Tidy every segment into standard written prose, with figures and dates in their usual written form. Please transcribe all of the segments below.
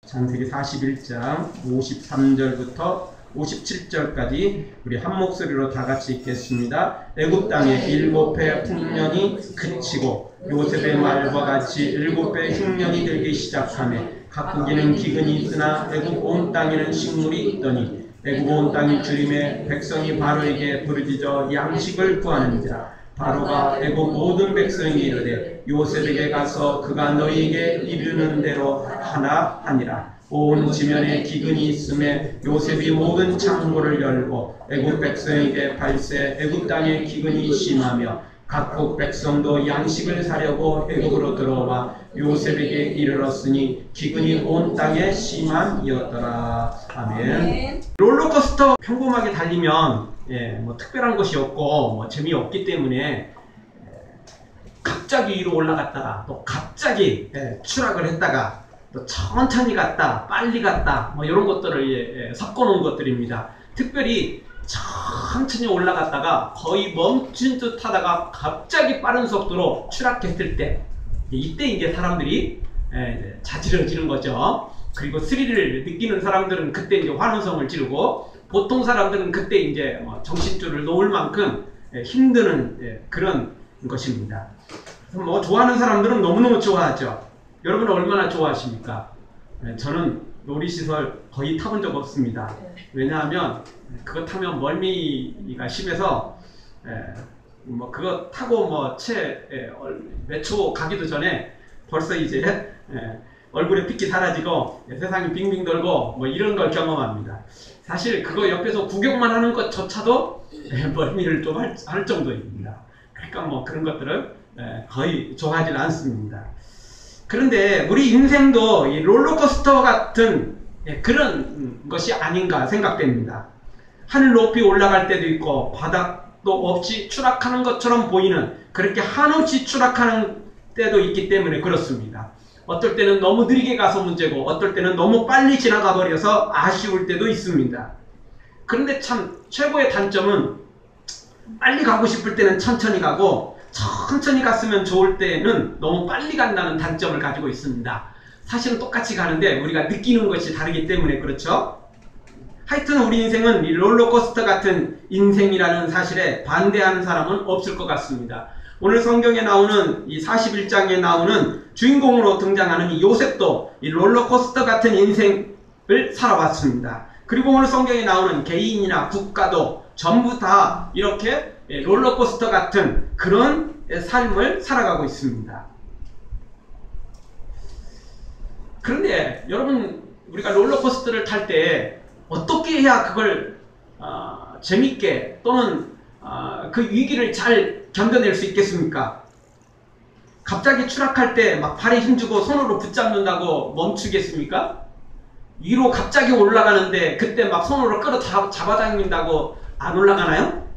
창세기 41장 53절부터 57절까지 우리 한 목소리로 다 같이 읽겠습니다. 애굽 땅에 7배 흉년이 그치고 요셉의 말과 같이 7배 흉년이 들기 시작하며 각국에는 기근이 있으나 애굽 온 땅에는 식물이 있더니 애굽 온 땅이 주림에 백성이 바로에게 부르짖어 양식을 구하는지라. 바로가 애굽 모든 백성에게 이르되 요셉에게 가서 그가 너희에게 이르는 대로 하나 하니라. 온 지면에 기근이 있음에 요셉이 모든 창고를 열고 애굽 백성에게 발세 애굽 땅에 기근이 심하며 각국 백성도 양식을 사려고 애굽으로 들어와 요셉에게 이르렀으니 기근이 온 땅에 심함이었더라. 아멘. 롤러코스터 평범하게 달리면 뭐 특별한 것이 없고 뭐 재미없기 때문에 갑자기 위로 올라갔다가 또 갑자기 추락을 했다가 또 천천히 갔다 빨리 갔다 뭐 이런 것들을 섞어 놓은 것들입니다. 특별히 천천히 올라갔다가 거의 멈춘 듯 하다가 갑자기 빠른 속도로 추락했을 때 이때 이제 사람들이 자지러지는 거죠. 그리고 스릴을 느끼는 사람들은 그때 이제 환호성을 지르고 보통 사람들은 그때 이제 정신줄을 놓을 만큼 힘드는 그런 것입니다. 그래서 뭐 좋아하는 사람들은 너무너무 좋아하죠. 여러분은 얼마나 좋아하십니까? 저는 놀이시설 거의 타본 적 없습니다. 왜냐하면 그거 타면 멀미가 심해서 뭐 그거 타고 뭐 몇 초 가기도 전에 벌써 이제 얼굴에 핏기 사라지고 세상이 빙빙 돌고 뭐 이런 걸 경험합니다. 사실 그거 옆에서 구경만 하는 것조차도 멀미를 좀 할 정도입니다. 그러니까 뭐 그런 것들을 거의 좋아하지 않습니다. 그런데 우리 인생도 이 롤러코스터 같은 그런 것이 아닌가 생각됩니다. 하늘 높이 올라갈 때도 있고 바닥도 없이 추락하는 것처럼 보이는 그렇게 한없이 추락하는 때도 있기 때문에 그렇습니다. 어떨 때는 너무 느리게 가서 문제고 어떨 때는 너무 빨리 지나가 버려서 아쉬울 때도 있습니다. 그런데 참 최고의 단점은 빨리 가고 싶을 때는 천천히 가고 천천히 갔으면 좋을 때는 너무 빨리 간다는 단점을 가지고 있습니다. 사실은 똑같이 가는데 우리가 느끼는 것이 다르기 때문에 그렇죠. 하여튼 우리 인생은 이 롤러코스터 같은 인생이라는 사실에 반대하는 사람은 없을 것 같습니다. 오늘 성경에 나오는 이 41장에 나오는 주인공으로 등장하는 이 요셉도 이 롤러코스터 같은 인생을 살아왔습니다. 그리고 오늘 성경에 나오는 개인이나 국가도 전부 다 이렇게 롤러코스터 같은 그런 삶을 살아가고 있습니다. 그런데 여러분 우리가 롤러코스터를 탈 때 어떻게 해야 그걸 재밌게 또는 그 위기를 잘 견뎌낼 수 있겠습니까? 갑자기 추락할 때 막 발에 힘주고 손으로 붙잡는다고 멈추겠습니까? 위로 갑자기 올라가는데 그때 막 손으로 끌어 잡아당긴다고 안 올라가나요?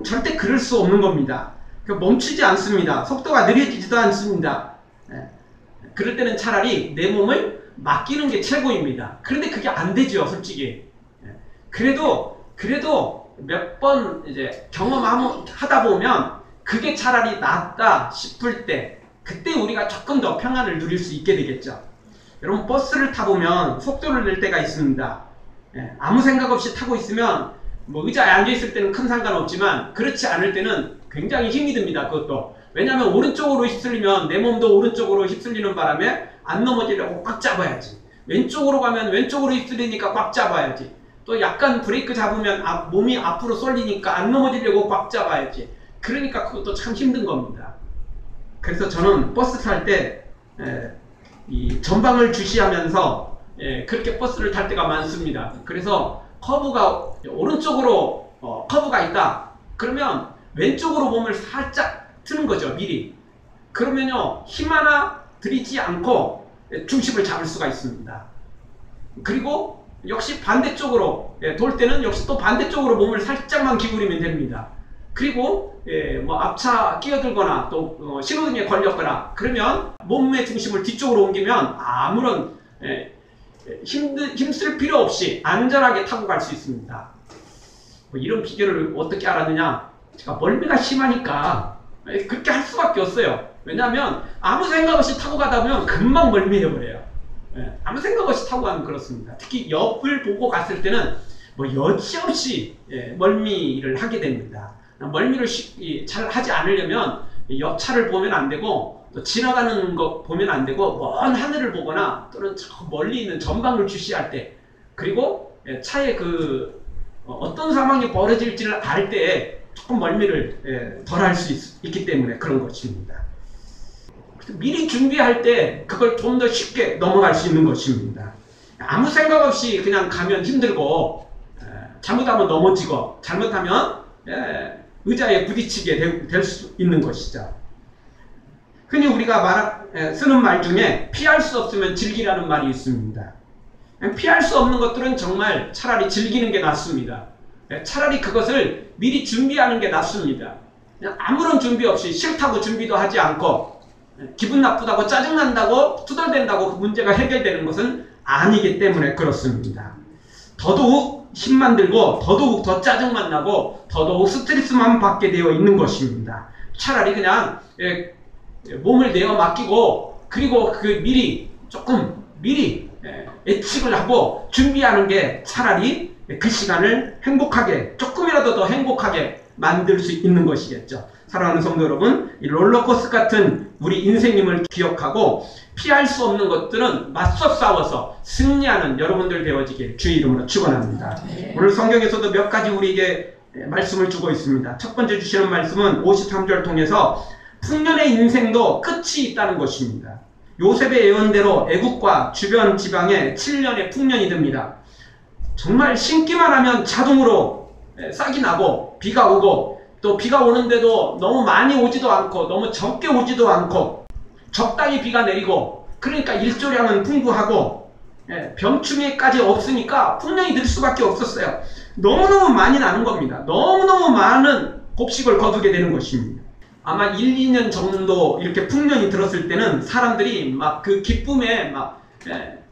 절대 그럴 수 없는 겁니다. 멈추지 않습니다. 속도가 느려지지도 않습니다. 그럴 때는 차라리 내 몸을 맡기는 게 최고입니다. 그런데 그게 안 되죠, 솔직히. 그래도 몇 번 이제 경험하다 보면 그게 차라리 낫다 싶을 때 그때 우리가 조금 더 평안을 누릴 수 있게 되겠죠. 여러분 버스를 타보면 속도를 낼 때가 있습니다. 아무 생각 없이 타고 있으면 뭐 의자에 앉아있을 때는 큰 상관없지만 그렇지 않을 때는 굉장히 힘이 듭니다. 그것도. 왜냐하면 오른쪽으로 휩쓸리면 내 몸도 오른쪽으로 휩쓸리는 바람에 안 넘어지려고 꽉 잡아야지. 왼쪽으로 가면 왼쪽으로 휩쓸리니까 꽉 잡아야지. 또 약간 브레이크 잡으면 몸이 앞으로 쏠리니까 안 넘어지려고 꽉 잡아야지. 그러니까 그것도 참 힘든 겁니다. 그래서 저는 버스 탈 때 이 전방을 주시하면서 그렇게 버스를 탈 때가 많습니다. 그래서 커브가 오른쪽으로 커브가 있다. 그러면 왼쪽으로 몸을 살짝 트는 거죠, 미리. 그러면요 힘 하나 들이지 않고 중심을 잡을 수가 있습니다. 그리고 역시 반대쪽으로 돌 때는 역시 또 반대쪽으로 몸을 살짝만 기울이면 됩니다. 그리고 뭐 앞차 끼어들거나 또 신호등에 걸렸거나 그러면 몸의 중심을 뒤쪽으로 옮기면 아무런 힘쓸 필요 없이 안전하게 타고 갈 수 있습니다. 뭐 이런 비결을 어떻게 알았느냐? 제가 멀미가 심하니까 그렇게 할 수밖에 없어요. 왜냐하면 아무 생각 없이 타고 가다 보면 금방 멀미해버려요. 아무 생각 없이 타고 가면 그렇습니다. 특히 옆을 보고 갔을 때는 뭐 여지없이 멀미를 하게 됩니다. 멀미를 잘 하지 않으려면 옆차를 보면 안 되고 또 지나가는 거 보면 안 되고 먼 하늘을 보거나 또는 저 멀리 있는 전방을 주시할 때, 그리고 차에 어떤 상황이 벌어질지를 알 때 조금 멀미를 덜 할 수 있기 때문에 그런 것입니다. 미리 준비할 때 그걸 좀 더 쉽게 넘어갈 수 있는 것입니다. 아무 생각 없이 그냥 가면 힘들고, 잘못하면 넘어지고, 잘못하면 의자에 부딪히게 될 수 있는 것이죠. 흔히 우리가 쓰는 말 중에 피할 수 없으면 즐기라는 말이 있습니다. 피할 수 없는 것들은 정말 차라리 즐기는 게 낫습니다. 차라리 그것을 미리 준비하는 게 낫습니다. 그냥 아무런 준비 없이 싫다고 준비도 하지 않고 기분 나쁘다고 짜증난다고 투덜댄다고 그 문제가 해결되는 것은 아니기 때문에 그렇습니다. 더더욱 힘만 들고 더더욱 더 짜증만 나고 더더욱 스트레스만 받게 되어 있는 것입니다. 차라리 그냥 몸을 내어 맡기고, 그리고 조금 미리 예측을 하고 준비하는 게 차라리 그 시간을 행복하게, 조금이라도 더 행복하게 만들 수 있는 것이겠죠. 사랑하는 성도 여러분, 이 롤러코스터 같은 우리 인생임을 기억하고 피할 수 없는 것들은 맞서 싸워서 승리하는 여러분들 되어지길 주의 이름으로 축원합니다. 오늘 성경에서도 몇 가지 우리에게 말씀을 주고 있습니다. 첫 번째 주시는 말씀은 53절 통해서 풍년의 인생도 끝이 있다는 것입니다. 요셉의 예언대로 애국과 주변 지방에 7년의 풍년이 듭니다. 정말 심기만 하면 자동으로 싹이 나고 비가 오고, 또 비가 오는데도 너무 많이 오지도 않고 너무 적게 오지도 않고 적당히 비가 내리고, 그러니까 일조량은 풍부하고 병충해까지 없으니까 풍년이 들 수밖에 없었어요. 너무너무 많이 나는 겁니다. 너무너무 많은 곡식을 거두게 되는 것입니다. 아마 1, 2년 정도 이렇게 풍년이 들었을 때는 사람들이 막 그 기쁨에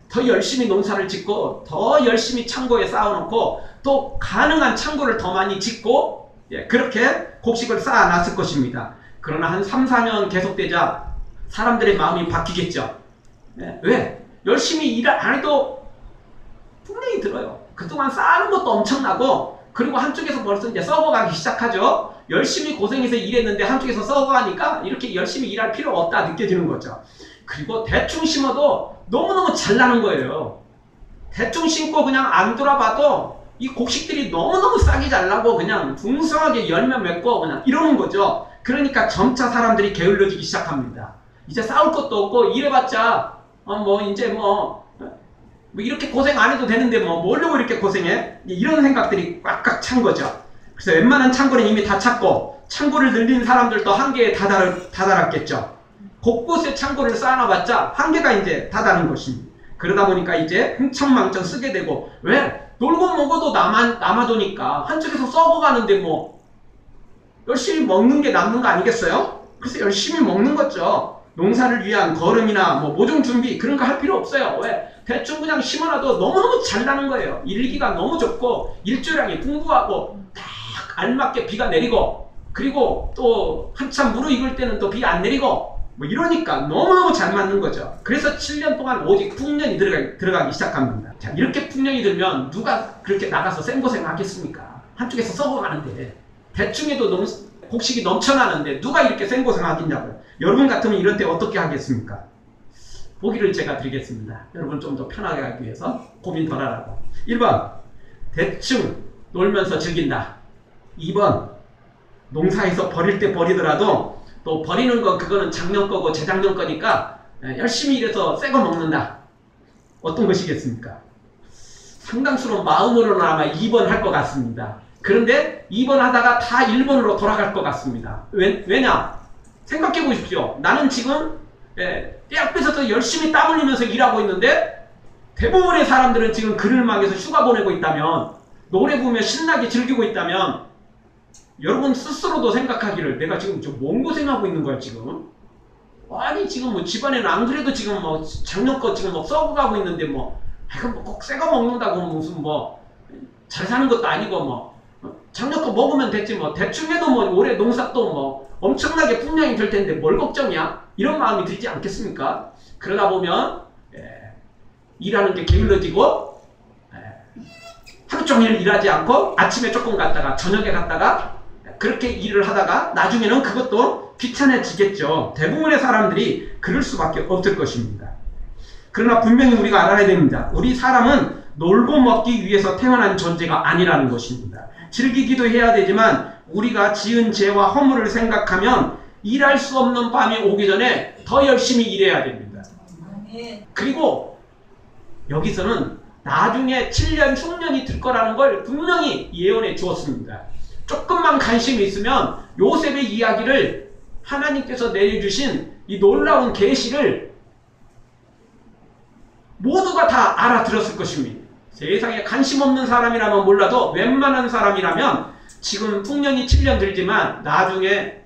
더 열심히 농사를 짓고 더 열심히 창고에 쌓아놓고 또 가능한 창고를 더 많이 짓고 그렇게 곡식을 쌓아놨을 것입니다. 그러나 한 3, 4년 계속되자 사람들의 마음이 바뀌겠죠. 왜? 열심히 일 안 해도 풍년이 들어요. 그동안 쌓아놓은 것도 엄청나고, 그리고 한쪽에서 벌써 이제 썩어가기 시작하죠. 열심히 고생해서 일했는데 한쪽에서 썩어가니까 이렇게 열심히 일할 필요가 없다 느껴지는 거죠. 그리고 대충 심어도 너무너무 잘 나는 거예요. 대충 심고 그냥 안 돌아봐도 이 곡식들이 너무너무 싹이 잘 나고 그냥 풍성하게 열매 맺고 그냥 이러는 거죠. 그러니까 점차 사람들이 게을러지기 시작합니다. 이제 싸울 것도 없고 일해봤자 이제 이렇게 고생 안 해도 되는데 뭐려고 이렇게 고생해? 이런 생각들이 꽉꽉 찬 거죠. 그래서 웬만한 창고는 이미 다 찼고, 창고를 늘린 사람들도 한계에 다다랐겠죠. 곳곳에 창고를 쌓아놔봤자 한계가 이제 다다른 것입니다. 그러다 보니까 이제 흥청망청 쓰게 되고, 왜? 놀고 먹어도 남아도니까 한쪽에서 썩어가는데 열심히 먹는 게 남는 거 아니겠어요? 그래서 열심히 먹는 거죠. 농사를 위한 거름이나 모종 준비 그런 거 할 필요 없어요. 왜? 대충 그냥 심어놔도 너무너무 잘 나는 거예요. 일기가 너무 좋고 일조량이 풍부하고 딱 알맞게 비가 내리고, 그리고 또 한참 무르익을 때는 또 비 안 내리고 이러니까 너무너무 잘 맞는 거죠. 그래서 7년 동안 오직 풍년이 들어가기 시작합니다. 자, 이렇게 풍년이 들면 누가 그렇게 나가서 생고생 하겠습니까? 한쪽에서 썩어가는데, 대충 해도 곡식이 넘쳐나는데 누가 이렇게 생고생 하겠냐고요. 여러분 같으면 이럴 때 어떻게 하겠습니까? 보기를 제가 드리겠습니다. 여러분 좀 더 편하게 하기 위해서 고민 덜 하라고. 1번, 대충 놀면서 즐긴다. 2번, 농사에서 버릴 때 버리더라도 또 버리는 거 그거는 작년 거고 재작년 거니까 열심히 일해서 새 거 먹는다. 어떤 것이겠습니까? 상당수는 마음으로는 아마 2번 할 것 같습니다. 그런데 2번 하다가 다 1번으로 돌아갈 것 같습니다. 왜냐? 생각해 보십시오. 나는 지금 떼 앞에서도 열심히 땀 흘리면서 일하고 있는데, 대부분의 사람들은 지금 그늘막에서 휴가 보내고 있다면, 노래 부르며 신나게 즐기고 있다면, 여러분 스스로도 생각하기를 내가 지금 좀 뭔 고생하고 있는 거야 지금? 아니 지금 집안에는 안 그래도 지금 작년 거 지금 썩어가고 있는데 꼭 새 거 먹는다고 무슨 잘 사는 것도 아니고 작년 거 먹으면 됐지 대충 해도 올해 농사 또 엄청나게 풍년이 될 텐데 뭘 걱정이야? 이런 마음이 들지 않겠습니까? 그러다 보면 일하는 게 게을러지고 하루 종일 일하지 않고 아침에 조금 갔다가 저녁에 갔다가 그렇게 일을 하다가 나중에는 그것도 귀찮아지겠죠. 대부분의 사람들이 그럴 수밖에 없을 것입니다. 그러나 분명히 우리가 알아야 됩니다. 우리 사람은 놀고 먹기 위해서 태어난 존재가 아니라는 것입니다. 즐기기도 해야 되지만 우리가 지은 죄와 허물을 생각하면 일할 수 없는 밤이 오기 전에 더 열심히 일해야 됩니다. 그리고 여기서는 나중에 7년, 흉년이 들 거라는 걸 분명히 예언해 주었습니다. 조금만 관심이 있으면 요셉의 이야기를 하나님께서 내려주신 이 놀라운 계시를 모두가 다 알아들었을 것입니다. 세상에 관심 없는 사람이라면 몰라도 웬만한 사람이라면 지금 흉년이 7년 들지만 나중에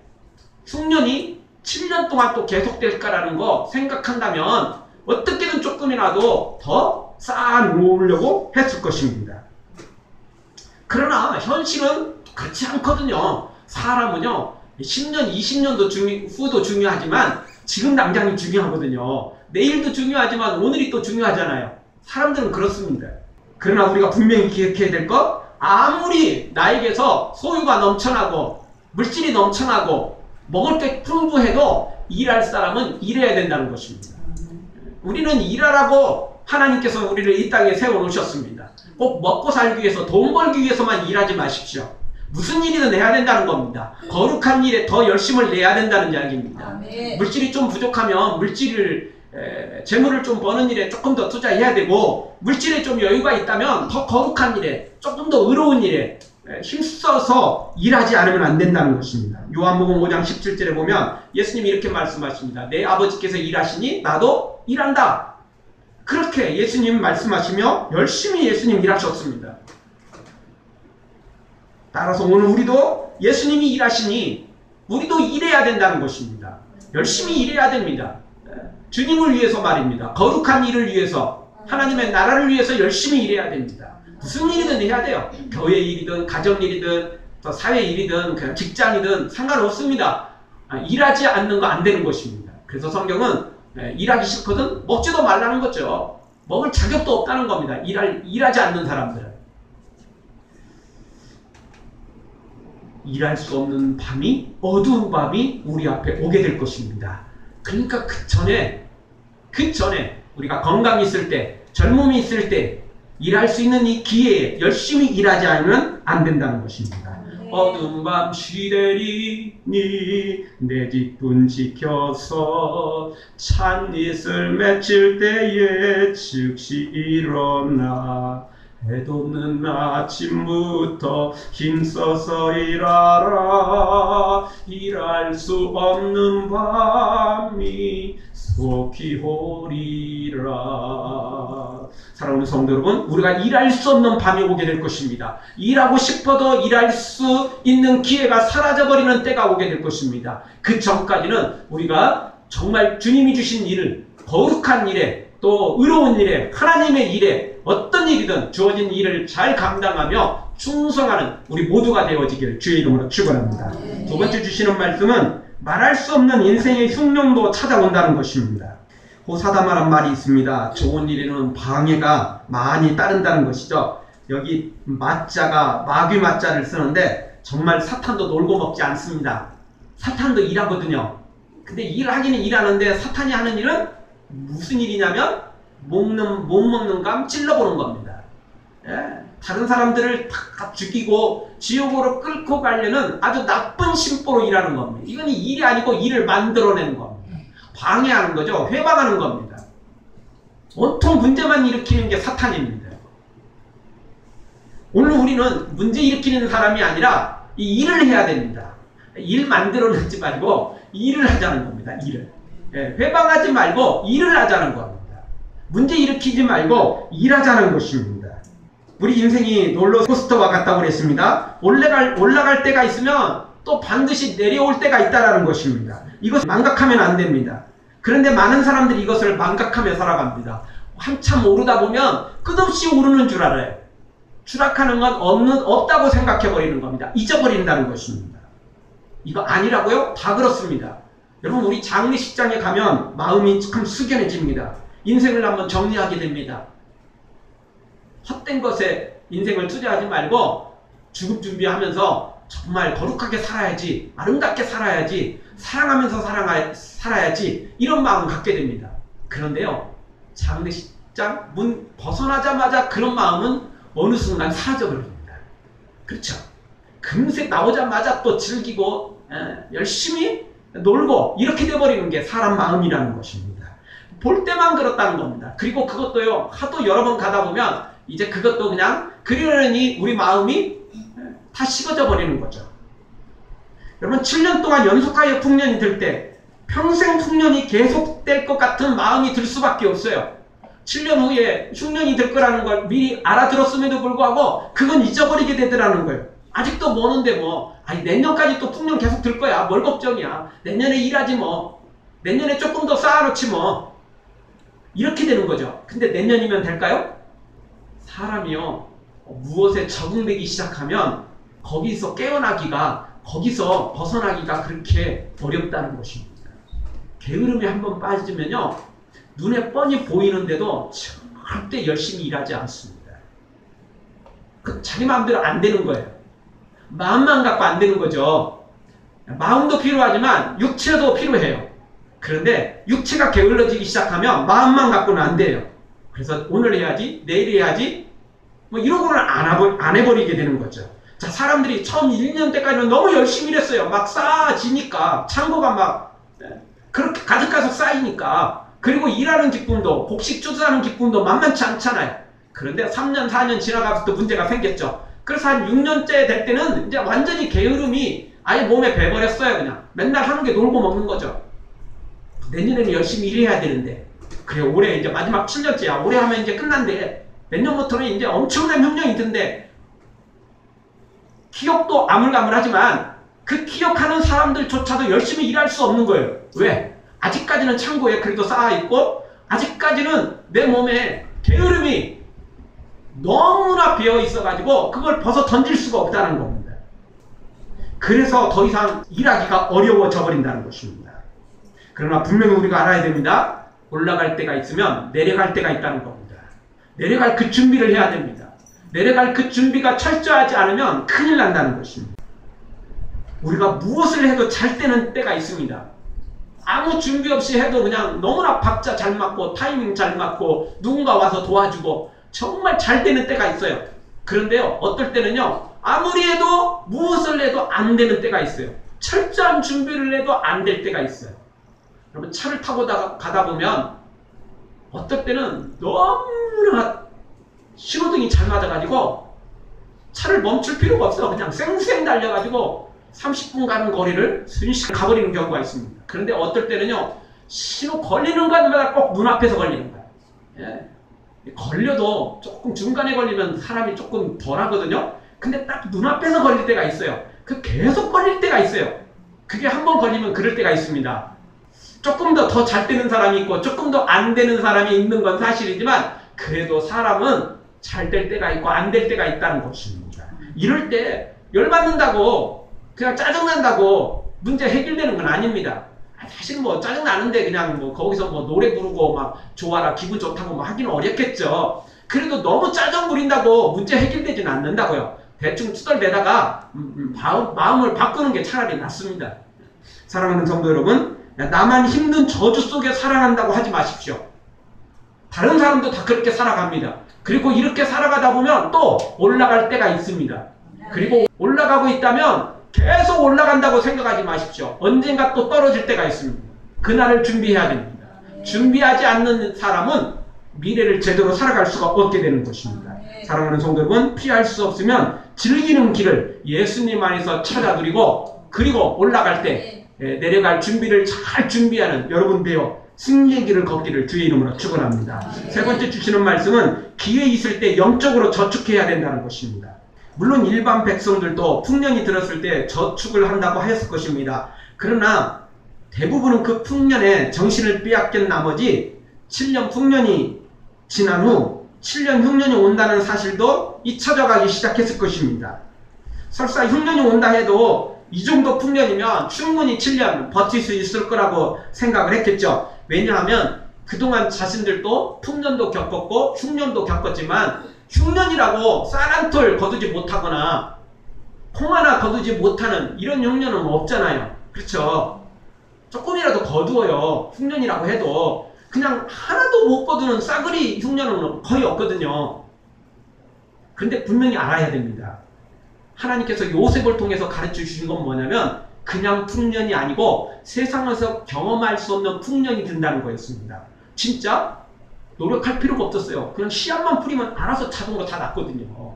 흉년이 7년 동안 또 계속될까라는 거 생각한다면 어떻게든 조금이라도 더 쌓아 놓으려고 했을 것입니다. 그러나 현실은 그렇지 않거든요. 사람은요 10년, 20년도 후도 중요하지만 지금 당장이 중요하거든요. 내일도 중요하지만 오늘이 또 중요하잖아요. 사람들은 그렇습니다. 그러나 우리가 분명히 기억해야 될 것, 아무리 나에게서 소유가 넘쳐나고 물질이 넘쳐나고 먹을 게 풍부해도 일할 사람은 일해야 된다는 것입니다. 우리는 일하라고 하나님께서 우리를 이 땅에 세워놓으셨습니다. 꼭 먹고 살기 위해서, 돈 벌기 위해서만 일하지 마십시오. 무슨 일이든 해야 된다는 겁니다. 거룩한 일에 더 열심을 내야 된다는 이야기입니다. 물질이 좀 부족하면 재물을 좀 버는 일에 조금 더 투자해야 되고, 물질에 좀 여유가 있다면 더 거룩한 일에, 조금 더 의로운 일에 힘써서 일하지 않으면 안 된다는 것입니다. 요한복음 5장 17절에 보면 예수님이 이렇게 말씀하십니다. 내 아버지께서 일하시니 나도 일한다. 그렇게 예수님 말씀하시며 열심히 예수님 일하셨습니다. 따라서 오늘 우리도 예수님이 일하시니 우리도 일해야 된다는 것입니다. 열심히 일해야 됩니다. 주님을 위해서 말입니다. 거룩한 일을 위해서, 하나님의 나라를 위해서 열심히 일해야 됩니다. 무슨 일이든 해야 돼요. 교회 일이든 가정 일이든 또 사회 일이든 그냥 직장이든 상관없습니다. 일하지 않는 거 안 되는 것입니다. 그래서 성경은 일하기 싫거든 먹지도 말라는 거죠. 먹을 자격도 없다는 겁니다. 일하지 않는 사람들은. 일할 수 없는 밤이, 어두운 밤이 우리 앞에 오게 될 것입니다. 그러니까 그 전에 우리가 건강이 있을 때, 젊음이 있을 때 일할 수 있는 이 기회에 열심히 일하지 않으면 안 된다는 것입니다. 어두운 밤 시대리니 내 뒷분 지켜서 찬잇을 맺힐 때에 즉시 일어나 해돋는 아침부터 힘써서 일하라. 일할 수 없는 밤이 속히 오리라. 사랑하는 성도 여러분, 우리가 일할 수 없는 밤이 오게 될 것입니다. 일하고 싶어도 일할 수 있는 기회가 사라져버리는 때가 오게 될 것입니다. 그 전까지는 우리가 정말 주님이 주신 일을, 거룩한 일에, 또 의로운 일에, 하나님의 일에, 어떤 일이든 주어진 일을 잘 감당하며 충성하는 우리 모두가 되어지기를 주의 이름으로 축원합니다. 두 번째 주시는 말씀은 말할 수 없는 인생의 흉년도 찾아온다는 것입니다. 호사다마란 말이 있습니다. 좋은 일에는 방해가 많이 따른다는 것이죠. 여기 마자가 마귀 마자를 쓰는데 정말 사탄도 놀고 먹지 않습니다. 사탄도 일하거든요. 근데 일하기는 일하는데 사탄이 하는 일은 무슨 일이냐면 못 먹는 감 찔러보는 겁니다. 다른 사람들을 다 죽이고 지옥으로 끌고 가려는 아주 나쁜 심보로 일하는 겁니다. 이건 일이 아니고 일을 만들어내는 겁니다. 방해하는 거죠. 회방하는 겁니다. 온통 문제만 일으키는 게 사탄입니다. 오늘 우리는 문제 일으키는 사람이 아니라 이 일을 해야 됩니다. 일 만들어내지 말고 일을 하자는 겁니다. 일을. 회방하지 말고 일을 하자는 겁니다. 문제 일으키지 말고 일하자는 것입니다. 우리 인생이 롤러코스터와 같다고 그랬습니다. 올라갈 때가 있으면 또 반드시 내려올 때가 있다는 것입니다. 이것을 망각하면 안 됩니다. 그런데 많은 사람들이 이것을 망각하며 살아갑니다. 한참 오르다 보면 끝없이 오르는 줄 알아요. 추락하는 건 없다고 생각해버리는 겁니다. 잊어버린다는 것입니다. 이거 아니라고요? 다 그렇습니다. 여러분, 우리 장례식장에 가면 마음이 참 숙연해집니다. 인생을 한번 정리하게 됩니다. 헛된 것에 인생을 투자하지 말고 죽음 준비하면서 정말 거룩하게 살아야지, 아름답게 살아야지, 사랑하면서 살아야지, 이런 마음을 갖게 됩니다. 그런데요, 장례식장 문 벗어나자마자 그런 마음은 어느 순간 사라져버립니다. 그렇죠? 금세 나오자마자 또 즐기고 열심히 놀고 이렇게 돼버리는 게 사람 마음이라는 것입니다. 볼 때만 그렇다는 겁니다. 그리고 그것도요, 하도 여러 번 가다 보면 이제 그것도 그냥 그러려니 우리 마음이 다 식어져 버리는 거죠. 여러분, 7년 동안 연속하여 풍년이 들 때 평생 풍년이 계속될 것 같은 마음이 들 수밖에 없어요. 7년 후에 흉년이 될 거라는 걸 미리 알아들었음에도 불구하고 그건 잊어버리게 되더라는 거예요. 아직도 모는데 뭐, 아니 내년까지 또 풍년 계속 들 거야, 뭘 걱정이야, 내년에 일하지 뭐, 내년에 조금 더 쌓아놓지 뭐, 이렇게 되는 거죠. 근데 내년이면 될까요? 사람이요, 무엇에 적응되기 시작하면 거기서 깨어나기가, 거기서 벗어나기가 그렇게 어렵다는 것입니다. 게으름에 한번 빠지면요, 눈에 뻔히 보이는데도 절대 열심히 일하지 않습니다. 자기 마음대로 안 되는 거예요. 마음만 갖고 안 되는 거죠. 마음도 필요하지만 육체도 필요해요. 그런데 육체가 게을러지기 시작하면 마음만 갖고는 안 돼요. 그래서 오늘 해야지, 내일 해야지, 뭐 이러고는 안 해버리게 되는 거죠. 자, 사람들이 처음 1년 때까지는 너무 열심히 일했어요. 막 쌓아지니까, 창고가 막 그렇게 가득가득 쌓이니까. 그리고 일하는 기쁨도, 곡식 추수하는 기쁨도 만만치 않잖아요. 그런데 3년, 4년 지나가서 또 문제가 생겼죠. 그래서 한 6년째 될 때는 이제 완전히 게으름이 아예 몸에 배버렸어요. 그냥 맨날 하는 게 놀고 먹는 거죠. 내년에는 열심히 일해야 되는데, 그래 올해 이제 마지막 7년째야, 올해 하면 이제 끝난대, 내년부터는 이제 엄청난 흉년이 든대. 기억도 아물가물하지만 그 기억하는 사람들조차도 열심히 일할 수 없는 거예요. 왜? 아직까지는 창고에 그래도 쌓아있고, 아직까지는 내 몸에 게으름이 너무나 배어 있어가지고 그걸 벗어 던질 수가 없다는 겁니다. 그래서 더 이상 일하기가 어려워져 버린다는 것입니다. 그러나 분명히 우리가 알아야 됩니다. 올라갈 때가 있으면 내려갈 때가 있다는 겁니다. 내려갈 그 준비를 해야 됩니다. 내려갈 그 준비가 철저하지 않으면 큰일 난다는 것입니다. 우리가 무엇을 해도 잘 되는 때가 있습니다. 아무 준비 없이 해도 그냥 너무나 박자 잘 맞고 타이밍 잘 맞고 누군가 와서 도와주고 정말 잘 되는 때가 있어요. 그런데요, 어떨 때는요, 아무리 해도 무엇을 해도 안 되는 때가 있어요. 철저한 준비를 해도 안 될 때가 있어요. 여러분, 차를 타고 가다 보면 어떨 때는 너무나 신호등이 잘 맞아가지고 차를 멈출 필요가 없어. 그냥 쌩쌩 달려가지고 30분 가는 거리를 순식간에 가버리는 경우가 있습니다. 그런데 어떨 때는요, 신호 걸리는 것마다 꼭 눈앞에서 걸리는 거야. 예. 걸려도 조금 중간에 걸리면 사람이 조금 덜 하거든요. 근데 딱 눈앞에서 걸릴 때가 있어요. 그 계속 걸릴 때가 있어요. 그게 한 번 걸리면 그럴 때가 있습니다. 조금 더 잘 되는 사람이 있고 조금 더 안 되는 사람이 있는 건 사실이지만, 그래도 사람은 잘 될 때가 있고 안 될 때가 있다는 것입니다. 이럴 때 열받는다고 그냥 짜증난다고 문제 해결되는 건 아닙니다. 사실 뭐 짜증나는데 그냥 뭐 거기서 뭐 노래 부르고 막 좋아라 기분 좋다고 뭐 하기는 어렵겠죠. 그래도 너무 짜증 부린다고 문제 해결되지는 않는다고요. 대충 투덜대다가 마음을 바꾸는 게 차라리 낫습니다. 사랑하는 성도 여러분, 나만 힘든 저주 속에 살아간다고 하지 마십시오. 다른 사람도 다 그렇게 살아갑니다. 그리고 이렇게 살아가다 보면 또 올라갈 때가 있습니다. 그리고 올라가고 있다면 계속 올라간다고 생각하지 마십시오. 언젠가 또 떨어질 때가 있습니다. 그날을 준비해야 됩니다. 준비하지 않는 사람은 미래를 제대로 살아갈 수가 없게 되는 것입니다. 사랑하는 성도 여러분, 피할 수 없으면 즐기는 길을 예수님 안에서 찾아 누리고, 그리고 올라갈 때 내려갈 준비를 잘 준비하는 여러분 되어 승리의 길을 걷기를 주의 이름으로 축원합니다. 세 번째 주시는 말씀은 기회 있을 때 영적으로 저축해야 된다는 것입니다. 물론 일반 백성들도 풍년이 들었을 때 저축을 한다고 하였을 것입니다. 그러나 대부분은 그 풍년에 정신을 빼앗긴 나머지 7년 풍년이 지난 후 7년 흉년이 온다는 사실도 잊혀져 가기 시작했을 것입니다. 설사 흉년이 온다 해도 이 정도 풍년이면 충분히 7년 버틸 수 있을 거라고 생각을 했겠죠. 왜냐하면 그동안 자신들도 풍년도 겪었고 흉년도 겪었지만 흉년이라고 쌀 한 톨 거두지 못하거나 콩 하나 거두지 못하는 이런 흉년은 없잖아요. 그렇죠? 조금이라도 거두어요. 흉년이라고 해도 그냥 하나도 못 거두는 싸그리 흉년은 거의 없거든요. 그런데 분명히 알아야 됩니다. 하나님께서 요셉을 통해서 가르쳐 주신 건 뭐냐면 그냥 풍년이 아니고 세상에서 경험할 수 없는 풍년이 든다는 거였습니다. 진짜 노력할 필요가 없었어요. 그냥 씨앗만 뿌리면 알아서 자동으로 다 났거든요.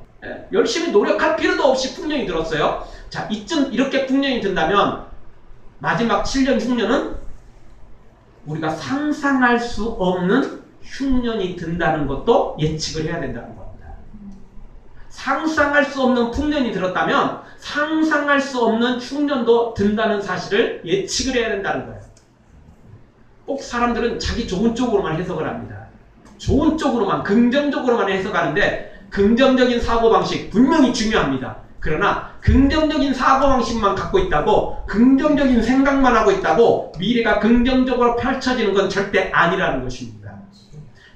열심히 노력할 필요도 없이 풍년이 들었어요. 자, 이쯤 이렇게 풍년이 든다면 마지막 7년 흉년은 우리가 상상할 수 없는 흉년이 든다는 것도 예측을 해야 된다는 겁니다. 상상할 수 없는 풍년이 들었다면 상상할 수 없는 흉년도 든다는 사실을 예측을 해야 된다는 거예요. 꼭 사람들은 자기 좋은 쪽으로만 해석을 합니다. 좋은 쪽으로만, 긍정적으로만 해석하는데 긍정적인 사고방식 분명히 중요합니다. 그러나 긍정적인 사고방식만 갖고 있다고, 긍정적인 생각만 하고 있다고 미래가 긍정적으로 펼쳐지는 건 절대 아니라는 것입니다.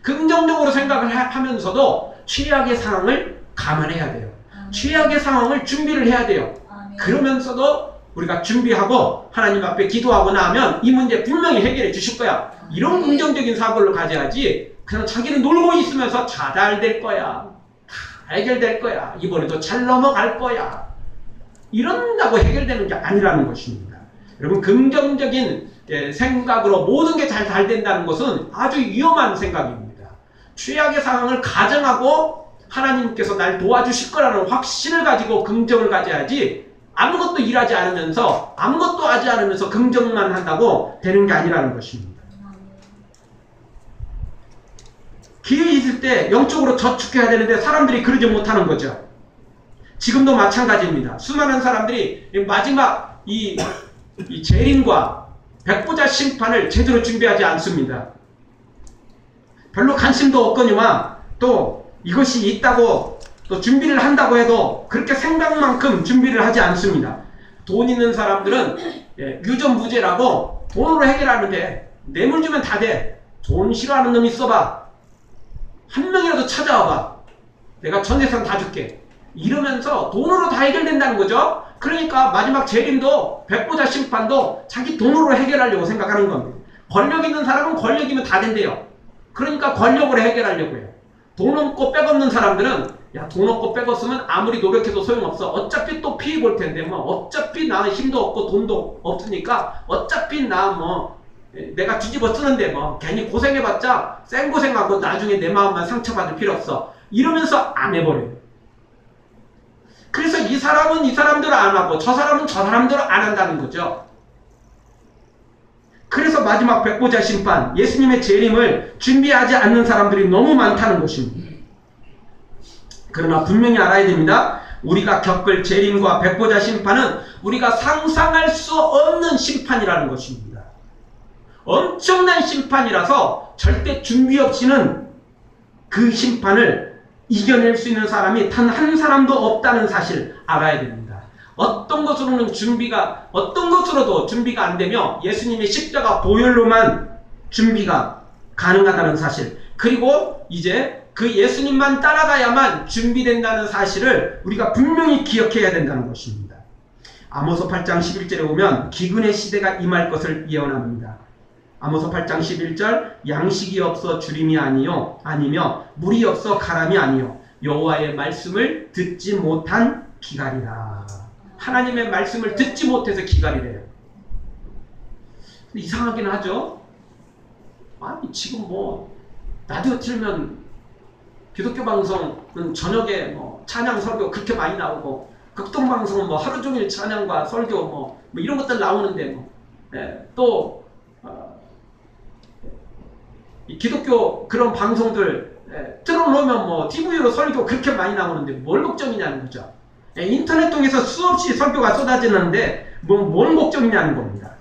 긍정적으로 생각을 하면서도 최악의 상황을 감안해야 돼요. 최악의 상황을 준비를 해야 돼요. 그러면서도 우리가 준비하고 하나님 앞에 기도하고 나면 이 문제 분명히 해결해 주실 거야. 이런 긍정적인 사고를 가져야지 그냥 자기는 놀고 있으면서 다 잘 될 거야. 다 해결될 거야. 이번에도 잘 넘어갈 거야. 이런다고 해결되는 게 아니라는 것입니다. 여러분, 긍정적인 생각으로 모든 게 잘 된다는 것은 아주 위험한 생각입니다. 최악의 상황을 가정하고 하나님께서 날 도와주실 거라는 확신을 가지고 긍정을 가져야지 아무것도 일하지 않으면서 아무것도 하지 않으면서 긍정만 한다고 되는 게 아니라는 것입니다. 기회 있을 때 영적으로 저축해야 되는데 사람들이 그러지 못하는 거죠. 지금도 마찬가지입니다. 수많은 사람들이 마지막 이 재림과 백보자 심판을 제대로 준비하지 않습니다. 별로 관심도 없거니와 또 이것이 있다고 또 준비를 한다고 해도 그렇게 생각만큼 준비를 하지 않습니다. 돈 있는 사람들은 유전무죄라고 돈으로 해결하는데 뇌물 주면 다 돼. 돈 싫어하는 놈 있어봐. 한 명이라도 찾아와봐. 내가 전 재산 다 줄게. 이러면서 돈으로 다 해결된다는 거죠. 그러니까 마지막 재림도 백보자 심판도 자기 돈으로 해결하려고 생각하는 겁니다. 권력 있는 사람은 권력이면 다 된대요. 그러니까 권력으로 해결하려고 해요. 돈 없고 백 없는 사람들은 야, 돈 없고 백 없으면 아무리 노력해도 소용없어. 어차피 또 피해 볼 텐데 뭐 어차피 나는 힘도 없고 돈도 없으니까 어차피 나 뭐 내가 뒤집어 쓰는데 뭐 괜히 고생해봤자 생고생하고 나중에 내 마음만 상처받을 필요 없어. 이러면서 안 해버려요. 그래서 이 사람은 이 사람대로 안 하고 저 사람은 저 사람대로 안 한다는 거죠. 그래서 마지막 백보자 심판, 예수님의 재림을 준비하지 않는 사람들이 너무 많다는 것입니다. 그러나 분명히 알아야 됩니다. 우리가 겪을 재림과 백보자 심판은 우리가 상상할 수 없는 심판이라는 것입니다. 엄청난 심판이라서 절대 준비 없이는 그 심판을 이겨낼 수 있는 사람이 단 한 사람도 없다는 사실 알아야 됩니다. 어떤 것으로도 준비가 안 되며 예수님의 십자가 보혈로만 준비가 가능하다는 사실, 그리고 이제 그 예수님만 따라가야만 준비된다는 사실을 우리가 분명히 기억해야 된다는 것입니다. 아모스 8장 11절에 보면 기근의 시대가 임할 것을 예언합니다. 아모스 8장 11절 양식이 없어 주림이 아니며 물이 없어 가람이 아니요 여호와의 말씀을 듣지 못한 기갈이라. 하나님의 말씀을 듣지 못해서 기갈이래요. 이상하긴 하죠. 아니 지금 뭐 라디오 틀면 기독교 방송은 저녁에 뭐 찬양 설교 그렇게 많이 나오고 극동 방송은 뭐 하루 종일 찬양과 설교 뭐 이런 것들 나오는데 또 기독교 그런 방송들 틀어놓으면 뭐 TV로 설교 그렇게 많이 나오는데 뭘 걱정이냐는 거죠. 인터넷 통해서 수없이 설교가 쏟아지는데 뭘 걱정이냐는 겁니다.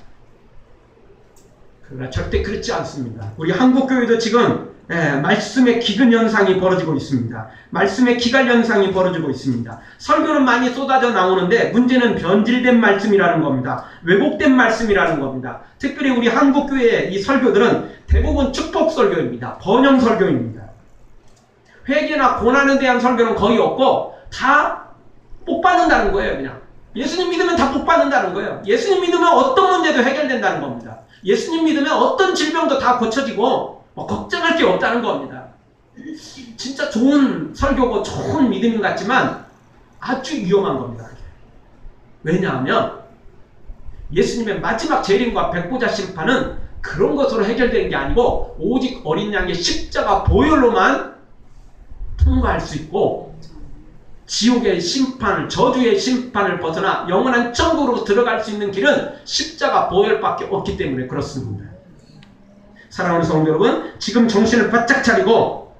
그러나 절대 그렇지 않습니다. 우리 한국교회도 지금 말씀의 기근 현상이 벌어지고 있습니다. 말씀의 기갈 현상이 벌어지고 있습니다. 설교는 많이 쏟아져 나오는데 문제는 변질된 말씀이라는 겁니다. 왜곡된 말씀이라는 겁니다. 특별히 우리 한국교회의 이 설교들은 대부분 축복 설교입니다. 번영 설교입니다. 회개나 고난에 대한 설교는 거의 없고 다 복 받는다는 거예요. 그냥 예수님 믿으면 다 복 받는다는 거예요. 예수님 믿으면 어떤 문제도 해결된다는 겁니다. 예수님 믿으면 어떤 질병도 다 고쳐지고 걱정할 게 없다는 겁니다. 진짜 좋은 설교고 좋은 믿음 같지만 아주 위험한 겁니다. 왜냐하면 예수님의 마지막 재림과 백보자 심판은 그런 것으로 해결되는 게 아니고 오직 어린 양의 십자가 보혈로만 통과할 수 있고 지옥의 심판을, 저주의 심판을 벗어나 영원한 천국으로 들어갈 수 있는 길은 십자가 보혈밖에 없기 때문에 그렇습니다. 사랑하는 성도 여러분, 지금 정신을 바짝 차리고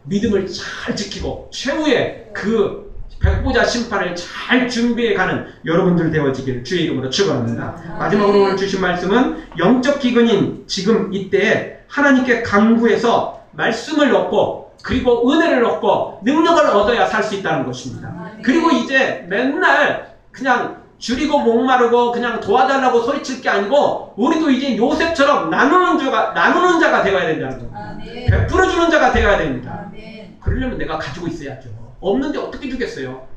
믿음을 잘 지키고 최후의 그 백보자 심판을 잘 준비해가는 여러분들 되어지길 주의 이름으로 축원합니다. 마지막으로 오늘 주신 말씀은 영적 기근인 지금 이때에 하나님께 간구해서 말씀을 얻고 그리고 은혜를 얻고 능력을 얻어야 살 수 있다는 것입니다. 그리고 이제 맨날 그냥 줄이고 목마르고 그냥 도와달라고 소리칠 게 아니고 우리도 이제 요셉처럼 나누는 자가 되어야 된다는 겁니다. 베풀어주는 자가 되어야 됩니다. 그러려면 내가 가지고 있어야죠. 없는데 어떻게 주겠어요?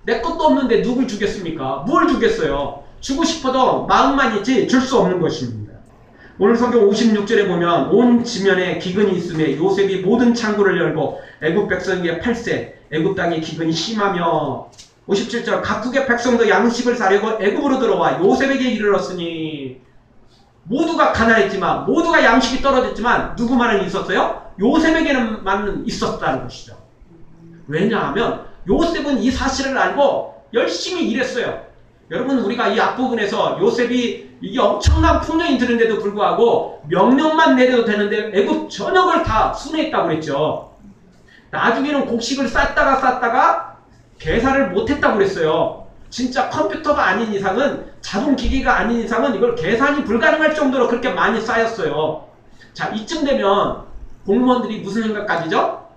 내 것도 없는데 누굴 주겠습니까? 뭘 주겠어요? 주고 싶어도 마음만 있지 줄 수 없는 것입니다. 오늘 성경 56절에 보면 온 지면에 기근이 있음에 요셉이 모든 창구를 열고 애굽 백성에게 팔세 애굽 땅에 기근이 심하며 57절 각국의 백성도 양식을 사려고 애굽으로 들어와 요셉에게 이르렀으니 모두가 가난했지만 모두가 양식이 떨어졌지만 누구만은 있었어요? 요셉에게는만 있었다는 것이죠. 왜냐하면 요셉은 이 사실을 알고 열심히 일했어요. 여러분 우리가 이 앞부분에서 요셉이 이게 엄청난 풍년이 드는데도 불구하고 명령만 내려도 되는데 애굽 전역을 다 순회했다고 그랬죠. 나중에는 곡식을 쌌다가 계산을 못했다고 그랬어요. 진짜 컴퓨터가 아닌 이상은 자동기기가 아닌 이상은 이걸 계산이 불가능할 정도로 그렇게 많이 쌓였어요. 자 이쯤 되면 공무원들이 무슨 생각 가지죠?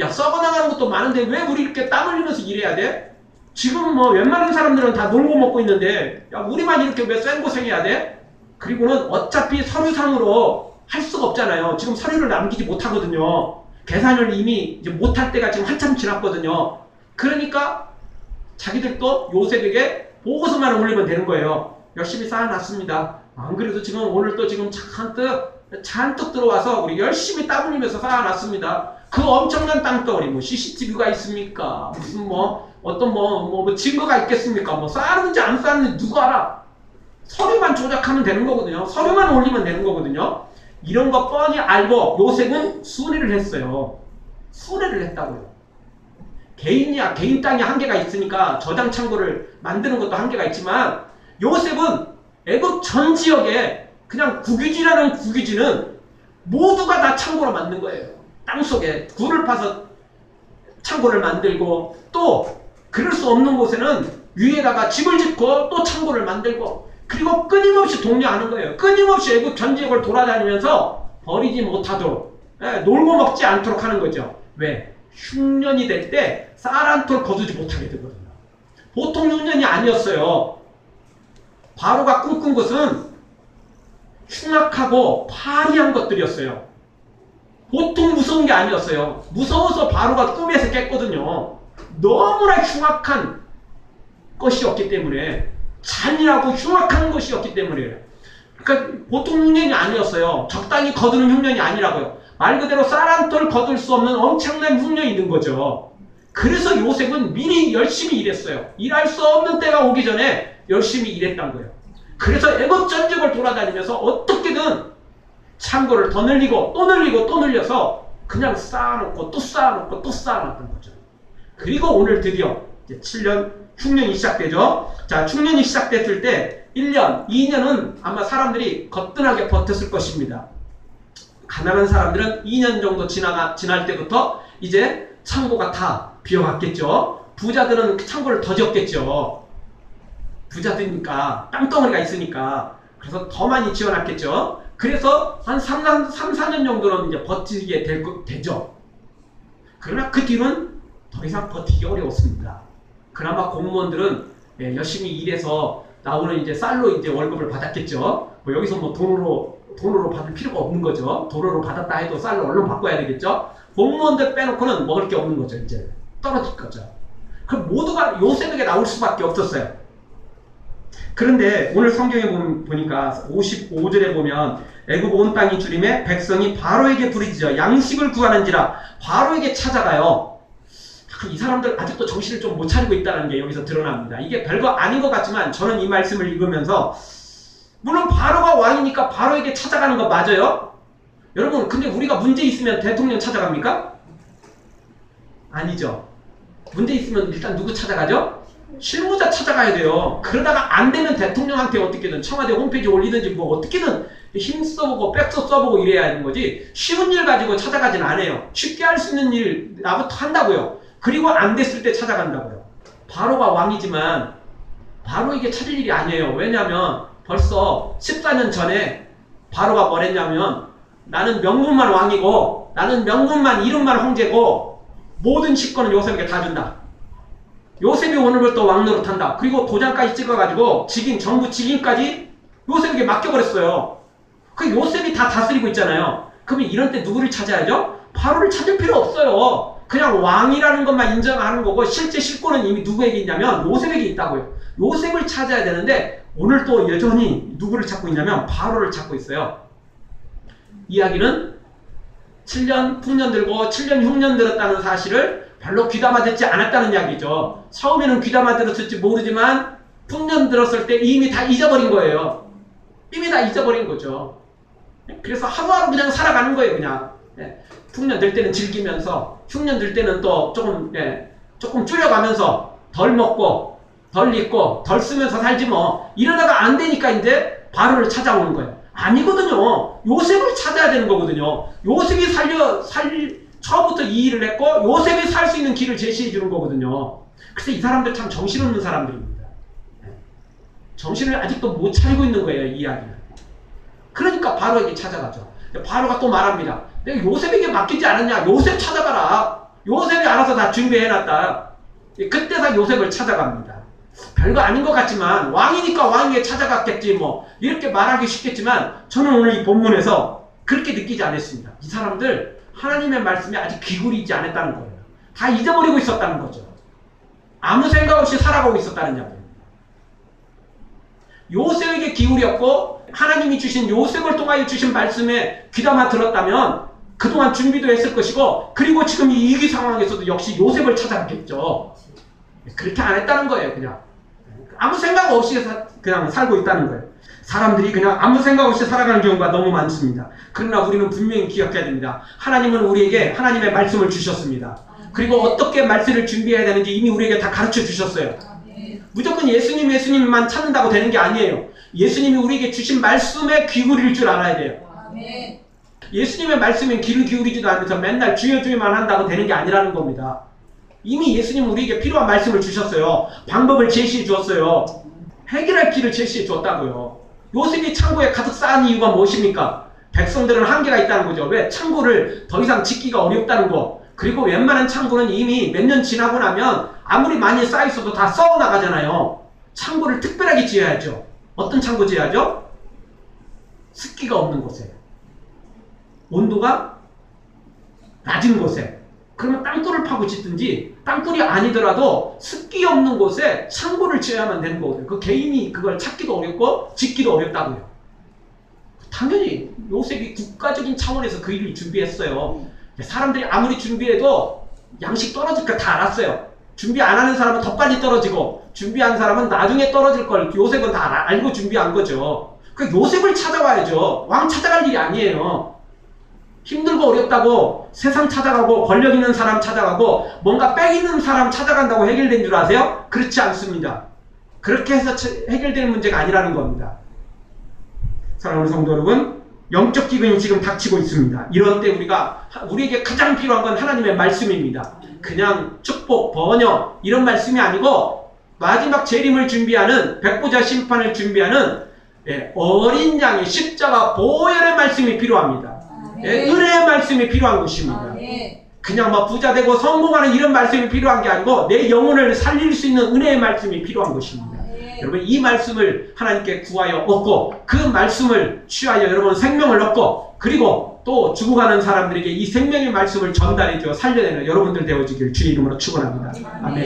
야 썩어나가는 것도 많은데 왜 우리 이렇게 땀 흘리면서 일해야 돼? 지금 뭐 웬만한 사람들은 다 놀고 먹고 있는데 야 우리만 이렇게 왜 쌩고생해야 돼? 그리고는 어차피 서류상으로 할 수가 없잖아요. 지금 서류를 남기지 못하거든요. 계산을 이미 이제 못할 때가 지금 한참 지났거든요. 그러니까 자기들도 요셉에게 보고서만 올리면 되는 거예요. 열심히 쌓아놨습니다. 안 그래도 지금 오늘 또 지금 잔뜩 들어와서 우리 열심히 땀 흘리면서 쌓아놨습니다. 그 엄청난 땅덩어리 뭐 CCTV가 있습니까? 무슨 어떤 증거가 있겠습니까? 쌓았는지 안 쌓았는지 누가 알아? 서류만 조작하면 되는 거거든요. 서류만 올리면 되는 거거든요. 이런 거 뻔히 알고 요셉은 순회를 했어요. 순회를 했다고요. 개인 땅에 한계가 있으니까 저장 창고를 만드는 것도 한계가 있지만 요셉은 애굽 전 지역에 그냥 국유지라는 국유지는 모두가 다 창고로 만든 거예요. 땅속에 굴을 파서 창고를 만들고 또 그럴 수 없는 곳에는 위에다가 집을 짓고 또 창고를 만들고 그리고 끊임없이 독려하는 거예요. 끊임없이 애굽 전 지역을 돌아다니면서 버리지 못하도록 놀고 먹지 않도록 하는 거죠. 왜? 흉년이 될 때 쌀 한 톨 거두지 못하게 되거든요. 보통 흉년이 아니었어요. 바로가 꿈꾼 것은 흉악하고 파리한 것들이었어요. 보통 무서운 게 아니었어요. 무서워서 바로가 꿈에서 깼거든요. 너무나 흉악한 것이었기 때문에 잔인하고 흉악한 것이었기 때문에 그러니까 보통 흉년이 아니었어요. 적당히 거두는 흉년이 아니라고요. 말 그대로 쌀 한 톨 거둘 수 없는 엄청난 흉년이 있는 거죠. 그래서 요셉은 미리 열심히 일했어요. 일할 수 없는 때가 오기 전에 열심히 일했단 거예요. 그래서 애굽 전 지역을 돌아다니면서 어떻게든 창고를 더 늘리고 또 늘리고 또 늘려서 그냥 쌓아놓고 또 쌓아놓고 또 쌓아놨던 거죠. 그리고 오늘 드디어 이제 7년 흉년이 시작되죠. 자, 흉년이 시작됐을 때 1년, 2년은 아마 사람들이 거뜬하게 버텼을 것입니다. 가난한 사람들은 2년 정도 지날 때부터 이제 창고가 다 비어갔겠죠. 부자들은 창고를 더 지었겠죠. 부자들이니까 땅덩어리가 있으니까 그래서 더 많이 지어놨겠죠. 그래서 한 3, 4년 정도는 이제 버티게 되죠. 그러나 그 뒤는 더 이상 버티기 어려웠습니다. 그나마 공무원들은 열심히 일해서 나오는 이제 쌀로 이제 월급을 받았겠죠. 뭐 여기서 뭐 돈으로 받을 필요가 없는 거죠. 돈으로 받았다 해도 쌀로 얼른 바꿔야 되겠죠. 공무원들 빼놓고는 먹을 게 없는 거죠. 이제 떨어질 거죠. 그럼 모두가 요셉에게 나올 수밖에 없었어요. 그런데 오늘 성경에 보니까 55절에 보면 애굽 온 땅이 주림에 백성이 바로에게 부르짖어 양식을 구하는지라 바로에게 찾아가요. 이 사람들 아직도 정신을 좀 못 차리고 있다는 게 여기서 드러납니다. 이게 별거 아닌 것 같지만 저는 이 말씀을 읽으면서 물론 바로가 왕이니까 바로에게 찾아가는 거 맞아요? 여러분 근데 우리가 문제 있으면 대통령 찾아갑니까? 아니죠. 문제 있으면 일단 누구 찾아가죠? 실무자 찾아가야 돼요. 그러다가 안 되면 대통령한테 어떻게든 청와대 홈페이지 올리든지 뭐 어떻게든 힘써보고 백서 써보고 이래야 하는 거지 쉬운 일 가지고 찾아가진 않아요. 쉽게 할 수 있는 일 나부터 한다고요. 그리고 안 됐을 때 찾아간다고요. 바로가 왕이지만 바로에게 찾을 일이 아니에요. 왜냐하면 벌써 14년 전에 바로가 뭐랬냐면 나는 명분만 왕이고 나는 명분만 이름만 황제고 모든 식권은 요셉에게 다 준다. 요셉이 오늘부터 왕 노릇한다. 그리고 도장까지 찍어가지고 정부 직인까지 요셉에게 맡겨버렸어요. 그 요셉이 다 다스리고 있잖아요. 그러면 이런 때 누구를 찾아야죠? 바로를 찾을 필요 없어요. 그냥 왕이라는 것만 인정하는 거고 실제 실권은 이미 누구에게 있냐면 요셉에게 있다고요. 요셉을 찾아야 되는데 오늘 또 여전히 누구를 찾고 있냐면 바로를 찾고 있어요. 이야기는 7년 풍년 들고 7년 흉년 들었다는 사실을 별로 귀담아 듣지 않았다는 이야기죠. 처음에는 귀담아 들었을지 모르지만 풍년 들었을 때 이미 다 잊어버린 거예요. 이미 다 잊어버린 거죠. 그래서 하루하루 그냥 살아가는 거예요. 그냥 풍년 될 때는 즐기면서 흉년 될 때는 또 조금 줄여가면서 덜 먹고 덜 입고 덜 쓰면서 살지 뭐. 이러다가 안 되니까 이제 바로를 찾아오는 거예요. 아니거든요. 요셉을 찾아야 되는 거거든요. 요셉이 처음부터 이 일을 했고 요셉이 살 수 있는 길을 제시해 주는 거거든요. 그래서 이 사람들 참 정신없는 사람들입니다. 정신을 아직도 못 차리고 있는 거예요. 이 이야기는. 그러니까 바로에게 찾아가죠. 바로가 또 말합니다. 내가 요셉에게 맡기지 않았냐. 요셉 찾아가라. 요셉이 알아서 다 준비해놨다. 그때서 요셉을 찾아갑니다. 별거 아닌 것 같지만 왕이니까 왕에게 찾아갔겠지 뭐 이렇게 말하기 쉽겠지만 저는 오늘 이 본문에서 그렇게 느끼지 않았습니다. 이 사람들 하나님의 말씀에 아직 귀굴이지 않았다는 거예요. 다 잊어버리고 있었다는 거죠. 아무 생각 없이 살아가고 있었다는 이야기입니다. 요셉에게 기울였고 하나님이 주신 요셉을 통하여 주신 말씀에 귀담아 들었다면 그동안 준비도 했을 것이고 그리고 지금 이 위기 상황에서도 역시 요셉을 찾아갔겠죠. 그렇게 안 했다는 거예요. 그냥 아무 생각 없이 그냥 살고 있다는 거예요. 사람들이 그냥 아무 생각 없이 살아가는 경우가 너무 많습니다. 그러나 우리는 분명히 기억해야 됩니다. 하나님은 우리에게 하나님의 말씀을 주셨습니다. 그리고 어떻게 말씀을 준비해야 되는지 이미 우리에게 다 가르쳐 주셨어요. 무조건 예수님만 찾는다고 되는 게 아니에요. 예수님이 우리에게 주신 말씀에 귀 기울일 줄 알아야 돼요. 예수님의 말씀에 귀를 기울이지도 않으면서 맨날 주여 주여만 한다고 되는 게 아니라는 겁니다. 이미 예수님은 우리에게 필요한 말씀을 주셨어요. 방법을 제시해 주었어요. 해결할 길을 제시해 주었다고요. 요셉이 창고에 가득 쌓은 이유가 무엇입니까? 백성들은 한계가 있다는 거죠. 왜? 창고를 더 이상 짓기가 어렵다는 거. 그리고 웬만한 창고는 이미 몇 년 지나고 나면 아무리 많이 쌓여있어도 다 썩어 나가잖아요. 창고를 특별하게 지어야죠. 어떤 창고 지어야죠? 습기가 없는 곳에, 온도가 낮은 곳에. 그러면 땅굴을 파고 짓든지 땅굴이 아니더라도 습기 없는 곳에 창고를 지어야만 되는 거거든요. 그 개인이 그걸 찾기도 어렵고 짓기도 어렵다고요. 당연히 요셉이 국가적인 차원에서 그 일을 준비했어요. 사람들이 아무리 준비해도 양식 떨어질 거 다 알았어요. 준비 안 하는 사람은 더 빨리 떨어지고 준비한 사람은 나중에 떨어질 걸 요셉은 다 알고 준비한 거죠. 그 요셉을 찾아와야죠. 왕 찾아갈 일이 아니에요. 힘들고 어렵다고 세상 찾아가고 권력 있는 사람 찾아가고 뭔가 빽 있는 사람 찾아간다고 해결된 줄 아세요? 그렇지 않습니다. 그렇게 해서 해결되는 문제가 아니라는 겁니다. 사랑하는 성도 여러분, 영적 기근이 지금 닥치고 있습니다. 이런 때 우리에게 가장 필요한 건 하나님의 말씀입니다. 그냥 축복, 번영 이런 말씀이 아니고 마지막 재림을 준비하는 백보자 심판을 준비하는 어린 양의 십자가 보혈의 말씀이 필요합니다. 은혜의 말씀이 필요한 것입니다. 그냥 뭐 부자 되고 성공하는 이런 말씀이 필요한 게 아니고 내 영혼을 살릴 수 있는 은혜의 말씀이 필요한 것입니다. 여러분 이 말씀을 하나님께 구하여 얻고 그 말씀을 취하여 여러분 생명을 얻고 그리고 또 죽어가는 사람들에게 이 생명의 말씀을 전달해 줘 살려내는 여러분들 되어지길 주의 이름으로 축원합니다. 아멘.